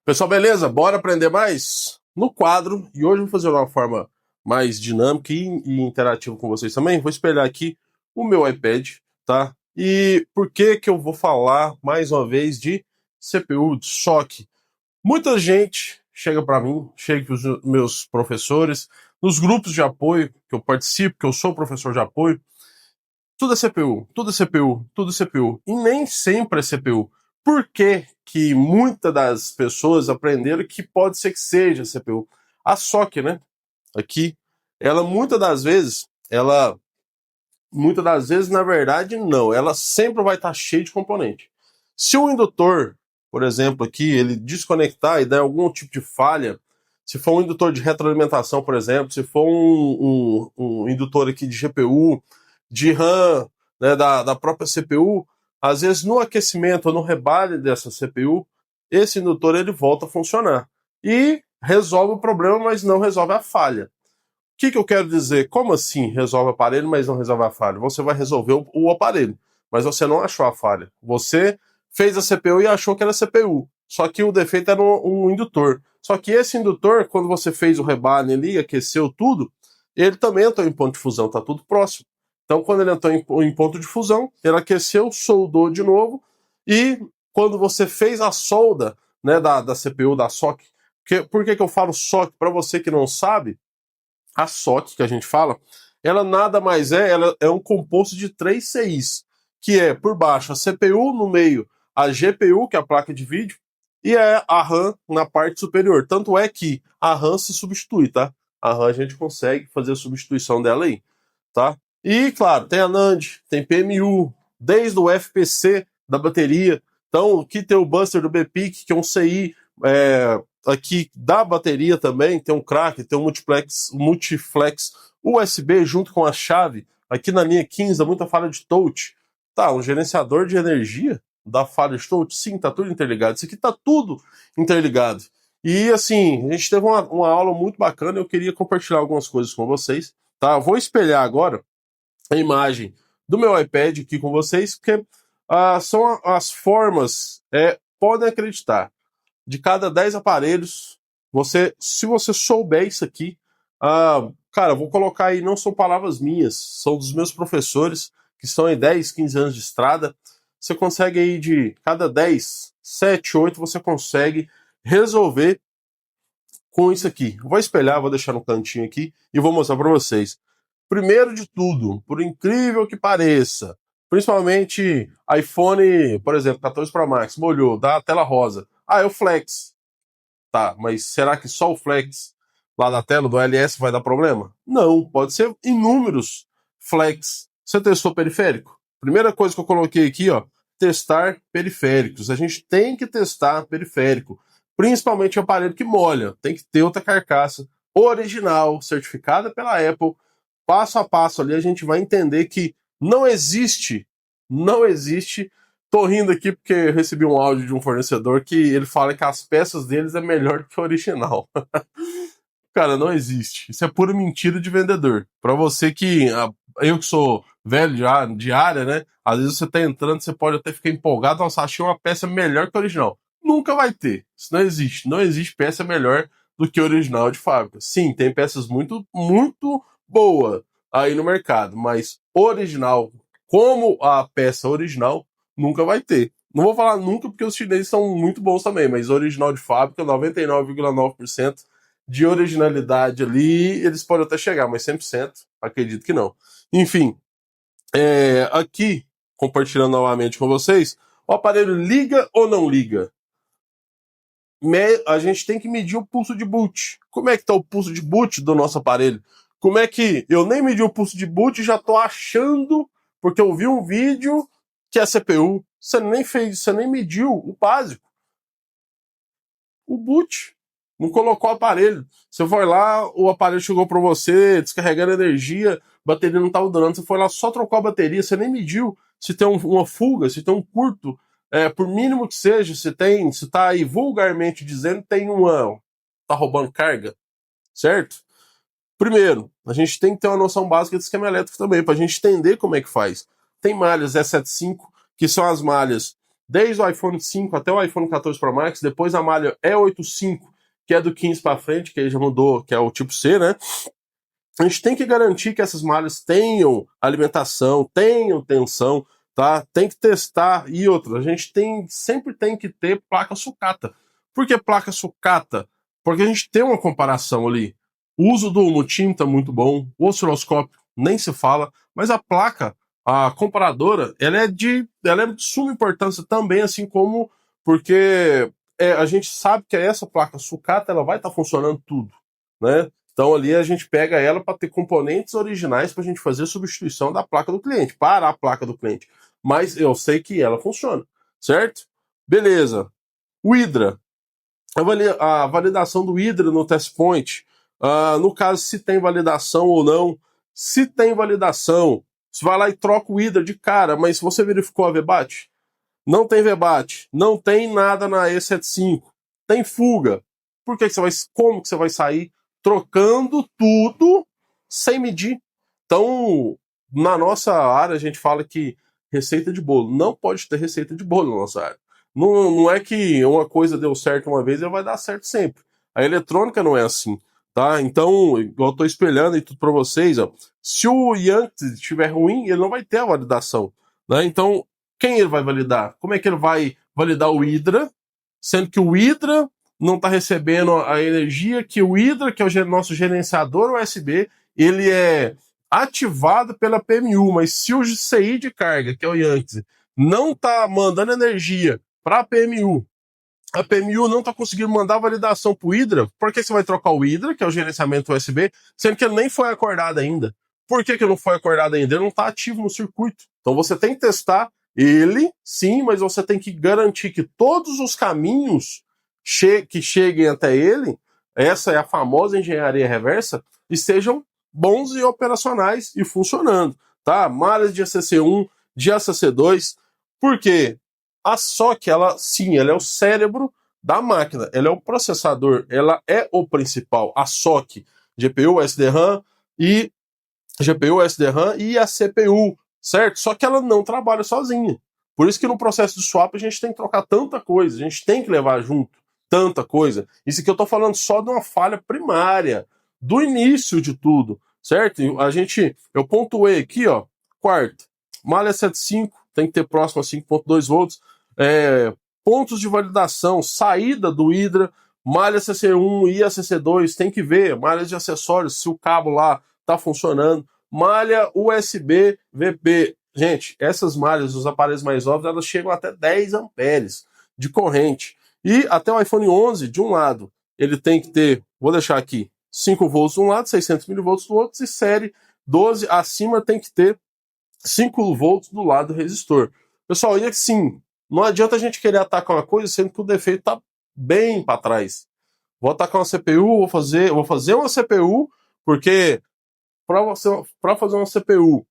Pessoal, beleza? Bora aprender mais? No quadro, e hoje eu vou fazer de uma forma mais dinâmica e interativa com vocês também. Vou espelhar aqui o meu iPad, tá? E por que que eu vou falar mais uma vez de CPU, de SoC? Muita gente chega para mim, chega para os meus professores, nos grupos de apoio que eu participo, que eu sou professor de apoio, tudo é CPU, tudo é CPU, tudo é CPU. E nem sempre é CPU. Por que que muitas das pessoas aprenderam que pode ser que seja CPU? A SoC, né? Aqui, ela muitas das vezes, na verdade, não. Ela sempre vai estar cheia de componente. Se o indutor, por exemplo, aqui, ele desconectar e der algum tipo de falha, se for um indutor de retroalimentação, por exemplo, se for um indutor aqui de GPU, de RAM, né, da própria CPU, às vezes no aquecimento ou no rebale dessa CPU, esse indutor ele volta a funcionar. E resolve o problema, mas não resolve a falha. O que eu quero dizer? Como assim resolve o aparelho, mas não resolve a falha? Você vai resolver o aparelho, mas você não achou a falha. Você fez a CPU e achou que era CPU. Só que o defeito era um indutor. Só que esse indutor, quando você fez o rebale ali, aqueceu tudo, ele também entrou em ponto de fusão, tá tudo próximo. Então, quando ele entrou em ponto de fusão, ele aqueceu, soldou de novo, e quando você fez a solda, né, da CPU, da SoC, por que eu falo SoC? Para você que não sabe, a SoC que a gente fala, ela nada mais ela é um composto de 3 CIs, que é por baixo a CPU, no meio a GPU, que é a placa de vídeo, e é a RAM na parte superior. Tanto é que a RAM se substitui, tá? A RAM a gente consegue fazer a substituição dela aí, tá? E, claro, tem a NAND, tem PMU, desde o FPC da bateria. Então, aqui tem o Buster do BPIC, que é um CI aqui da bateria também, tem um crack, tem um multiflex USB junto com a chave. Aqui na linha 15 dá muita falha de touch. Tá, um gerenciador de energia da falha de touch? Sim, tá tudo interligado. Isso aqui tá tudo interligado. E assim, a gente teve uma aula muito bacana, eu queria compartilhar algumas coisas com vocês. Tá, eu vou espelhar agora a imagem do meu iPad aqui com vocês, porque são as formas, podem acreditar, de cada 10 aparelhos, se você souber isso aqui, cara, vou colocar aí, não são palavras minhas, são dos meus professores, que estão em 10, 15 anos de estrada, você consegue aí de cada 10, 7, 8, você consegue resolver com isso aqui. Vou espelhar, vou deixar no cantinho aqui e vou mostrar para vocês. Primeiro de tudo, por incrível que pareça, principalmente iPhone, por exemplo, 14 Pro Max, molhou, dá a tela rosa. É o Flex. Tá, mas será que só o Flex lá da tela do LS vai dar problema? Não, pode ser inúmeros Flex. Você testou periférico? Primeira coisa que eu coloquei aqui, ó, testar periféricos. A gente tem que testar periférico, principalmente o aparelho que molha. Tem que ter outra carcaça original, certificada pela Apple. Passo a passo ali a gente vai entender que não existe. Tô rindo aqui porque eu recebi um áudio de um fornecedor que ele fala que as peças deles é melhor do que o original. Cara, não existe. Isso é pura mentira de vendedor. Pra você eu que sou velho de área, né? Às vezes você tá entrando, você pode até ficar empolgado, nossa, achei uma peça melhor que o original. Nunca vai ter. Isso não existe. Não existe peça melhor do que o original de fábrica. Sim, tem peças muito, muito boas aí no mercado, mas original, como a peça original, nunca vai ter. Não vou falar nunca porque os chineses são muito bons também, mas original de fábrica, 99,9% de originalidade ali, eles podem até chegar, mas 100% acredito que não. Enfim, aqui, compartilhando novamente com vocês, o aparelho liga ou não liga? A gente tem que medir o pulso de boot. Como é que está o pulso de boot do nosso aparelho? Como é que eu nem medi o pulso de boot e já estou achando, porque eu vi um vídeo que é CPU. Você nem mediu o básico. O boot. Não colocou o aparelho. Você foi lá, o aparelho chegou para você, descarregando energia, a bateria não estava durando. Você foi lá, só trocou a bateria, você nem mediu se tem uma fuga, se tem um curto. Por mínimo que seja, se tá aí vulgarmente dizendo, tá roubando carga, certo? Primeiro, a gente tem que ter uma noção básica de esquema elétrico também, para a gente entender como é que faz. Tem malhas E75, que são as malhas desde o iPhone 5 até o iPhone 14 Pro Max, depois a malha E85, que é do 15 para frente, que aí já mudou, que é o tipo C, né? A gente tem que garantir que essas malhas tenham alimentação, tenham tensão, tá? Tem que testar. E outra, a gente sempre tem que ter placa sucata. Por que placa sucata? Porque a gente tem uma comparação ali. O uso do multímetro é muito bom, o osciloscópio nem se fala, mas a placa, a comparadora, ela é de suma importância também, assim como porque a gente sabe que essa placa sucata ela vai estar funcionando tudo, né? Então ali a gente pega ela para ter componentes originais para a gente fazer a substituição da placa do cliente, para a placa do cliente. Mas eu sei que ela funciona, certo? Beleza. O Hydra. A validação do Hydra no test point. No caso, se tem validação ou não. Se tem validação, você vai lá e troca o Hydra de cara, mas se você verificou a VBAT, não tem VBAT, não tem nada na E75, tem fuga. Por que você vai, como que você vai sair trocando tudo sem medir? Então, na nossa área, a gente fala que receita de bolo. Não pode ter receita de bolo na nossa área. Não é que uma coisa deu certo uma vez e vai dar certo sempre. A eletrônica não é assim, tá? Então, igual eu tô espelhando e tudo para vocês, ó, se o Yankees estiver ruim, ele não vai ter a validação, né? Então, quem ele vai validar? Como é que ele vai validar o Hydra, sendo que o Hydra não está recebendo a energia que o Hydra, que é o nosso gerenciador USB, ele é ativado pela PMU, mas se o CI de carga, que é o Yankees, não está mandando energia para a PMU não está conseguindo mandar validação para o Hydra, por que você vai trocar o Hydra, que é o gerenciamento USB, sendo que ele nem foi acordado ainda? Por que não foi acordado ainda? Ele não está ativo no circuito. Então você tem que testar ele, sim, mas você tem que garantir que todos os caminhos que cheguem até ele, essa é a famosa engenharia reversa, estejam bons e operacionais e funcionando, tá? Malhas de ACC1, de ACC2, por quê? A SOC, ela sim, ela é o cérebro da máquina, ela é o processador, ela é o principal. A SOC, GPU, SDRAM e GPU, SDRAM e a CPU, certo? Só que ela não trabalha sozinha. Por isso que no processo de swap a gente tem que trocar tanta coisa, a gente tem que levar junto tanta coisa. Isso aqui eu tô falando só de uma falha primária, do início de tudo, certo? Eu pontuei aqui, ó, quarto, malha 75, tem que ter próximo a 5.2 volts, pontos de validação, saída do Hydra, malha CC1 e a CC2, tem que ver, malhas de acessórios, se o cabo lá tá funcionando, malha USB VP. Gente, essas malhas dos aparelhos mais novos, elas chegam até 10 amperes de corrente. E até o iPhone 11, de um lado, ele tem que ter, vou deixar aqui, 5 volts de um lado, 600 milivolts do outro, e série 12 acima tem que ter 5 volts do lado do resistor. Pessoal, e assim, não adianta a gente querer atacar uma coisa sendo que o defeito tá bem para trás. Vou atacar uma CPU, vou fazer uma CPU, porque para fazer uma CPU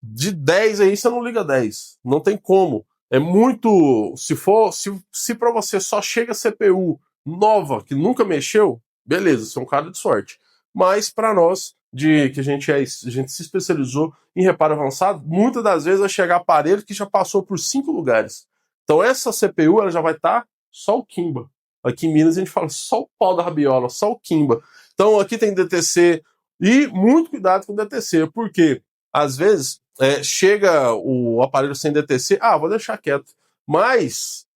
de 10 aí você não liga 10. Não tem como. É muito. Se para você só chega CPU nova, que nunca mexeu, beleza, você é um cara de sorte. Mas para nós, que a gente se especializou em reparo avançado, muitas das vezes vai chegar aparelho que já passou por 5 lugares. Então essa CPU ela já vai estar só o Kimba. Aqui em Minas a gente fala só o pau da rabiola, só o Kimba. Então aqui tem DTC e muito cuidado com o DTC, porque às vezes chega o aparelho sem DTC, vou deixar quieto. Mas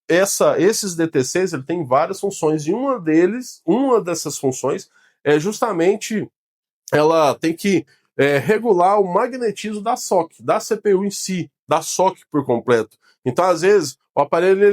esses DTCs ele tem várias funções e uma dessas funções é justamente ela tem que regular o magnetismo da SOC, da CPU em si, da SOC por completo. Então, às vezes, o aparelho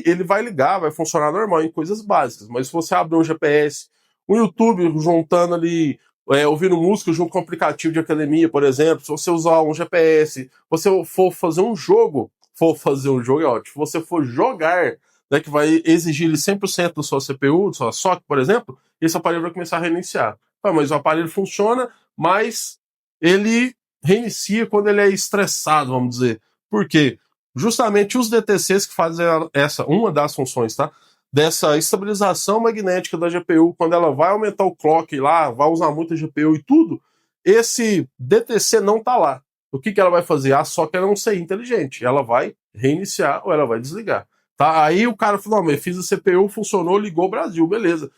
ele vai ligar, vai funcionar normal em coisas básicas, mas se você abrir um GPS, um YouTube juntando ali, ouvindo música junto com um aplicativo de academia, por exemplo, se você usar um GPS, você for fazer um jogo é ótimo, se você for jogar, né, que vai exigir 100% da sua CPU, da sua SOC, por exemplo, esse aparelho vai começar a reiniciar. Mas o aparelho funciona, mas ele reinicia quando ele é estressado, vamos dizer. Por quê? Justamente os DTCs que fazem uma das funções, tá? Dessa estabilização magnética da GPU, quando ela vai aumentar o clock lá, vai usar muita GPU e tudo, esse DTC não tá lá. o que ela vai fazer? A socket ela é um CI inteligente, ela vai reiniciar ou ela vai desligar. Tá? Aí o cara falou, não, mas fiz a CPU, funcionou, ligou o Brasil, beleza.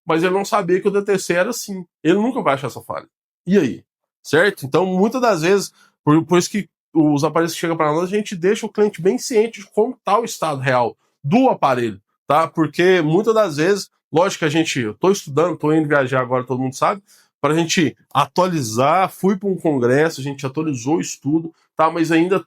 Mas ele não sabia que o DTC era assim. Ele nunca vai achar essa falha. E aí? Certo? Então, muitas das vezes, por isso que os aparelhos que chegam para nós, a gente deixa o cliente bem ciente de como está o estado real do aparelho, tá? Porque muitas das vezes, lógico que eu estou estudando, estou indo viajar agora, todo mundo sabe, para a gente atualizar, fui para um congresso, a gente atualizou o estudo, tá? Mas ainda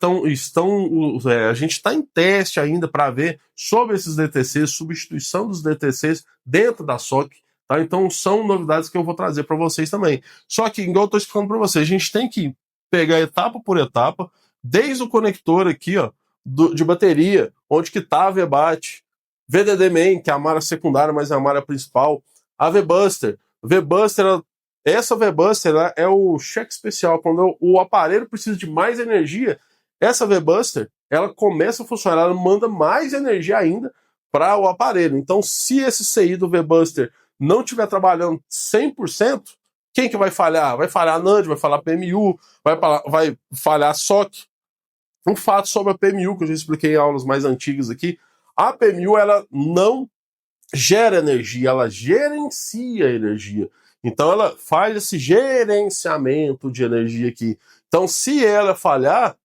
a gente está em teste ainda para ver sobre esses DTCs, substituição dos DTCs dentro da SOC, tá? Então são novidades que eu vou trazer para vocês também. Só que, igual eu estou explicando para vocês, a gente tem que pegar etapa por etapa, desde o conector aqui, ó, de bateria, onde que tá a VBAT, VDD Main, que é a malha secundária, mas é a malha principal, a VBuster. Essa VBuster é o cheque especial, quando o aparelho precisa de mais energia, essa VBuster, ela começa a funcionar, ela manda mais energia ainda para o aparelho. Então, se esse CI do VBuster não estiver trabalhando 100%, quem que vai falhar? Vai falhar a NAND, vai falhar a PMU, vai falhar a SOC. Um fato sobre a PMU, que eu já expliquei em aulas mais antigas aqui, a PMU ela não gera energia, ela gerencia energia. Então ela faz esse gerenciamento de energia aqui. Então se ela falhar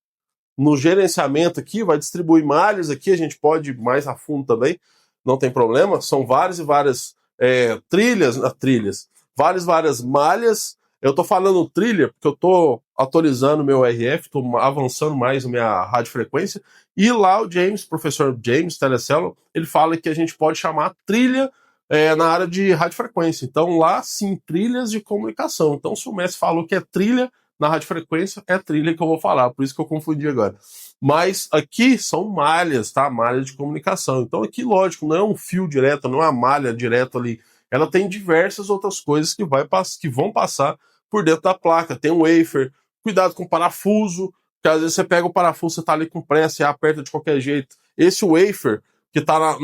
no gerenciamento aqui, vai distribuir malhas aqui, a gente pode ir mais a fundo também, não tem problema, são várias e várias várias malhas. Eu estou falando trilha porque eu estou atualizando meu RF, estou avançando mais a minha radiofrequência, e lá o professor James Telecello, ele fala que a gente pode chamar trilha na área de radiofrequência. Então lá sim, trilhas de comunicação. Então se o mestre falou que é trilha na radiofrequência, é trilha que eu vou falar, por isso que eu confundi agora. Mas aqui são malhas, tá? Malha de comunicação. Então aqui, lógico, não é um fio direto, não é uma malha direto ali. Ela tem diversas outras coisas que vão passar por dentro da placa. Tem um wafer, cuidado com o parafuso, porque às vezes você pega o parafuso, você tá ali com pressa e aperta de qualquer jeito. Esse wafer que tá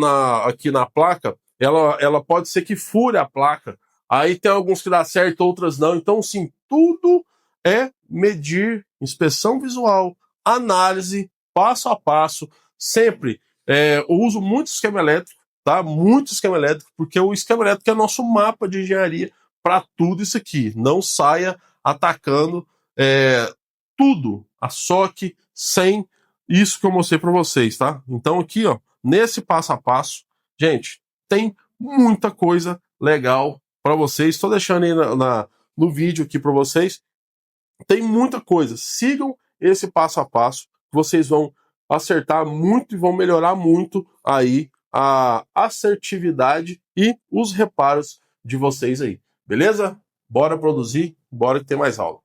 aqui na placa, ela pode ser que fure a placa. Aí tem alguns que dá certo, outras não. Então, sim, tudo é medir, inspeção visual, análise, passo a passo, sempre. Eu uso muito esquema elétrico, tá? Muito esquema elétrico, porque o esquema elétrico é nosso mapa de engenharia para tudo isso aqui. Não saia atacando tudo, a SOC, sem isso que eu mostrei para vocês, tá? Então aqui, ó, nesse passo a passo, gente, tem muita coisa legal para vocês. Estou deixando aí no vídeo aqui para vocês. Tem muita coisa. Sigam esse passo a passo, que vocês vão acertar muito e vão melhorar muito aí a assertividade e os reparos de vocês aí. Beleza? Bora produzir, bora que tem mais aula.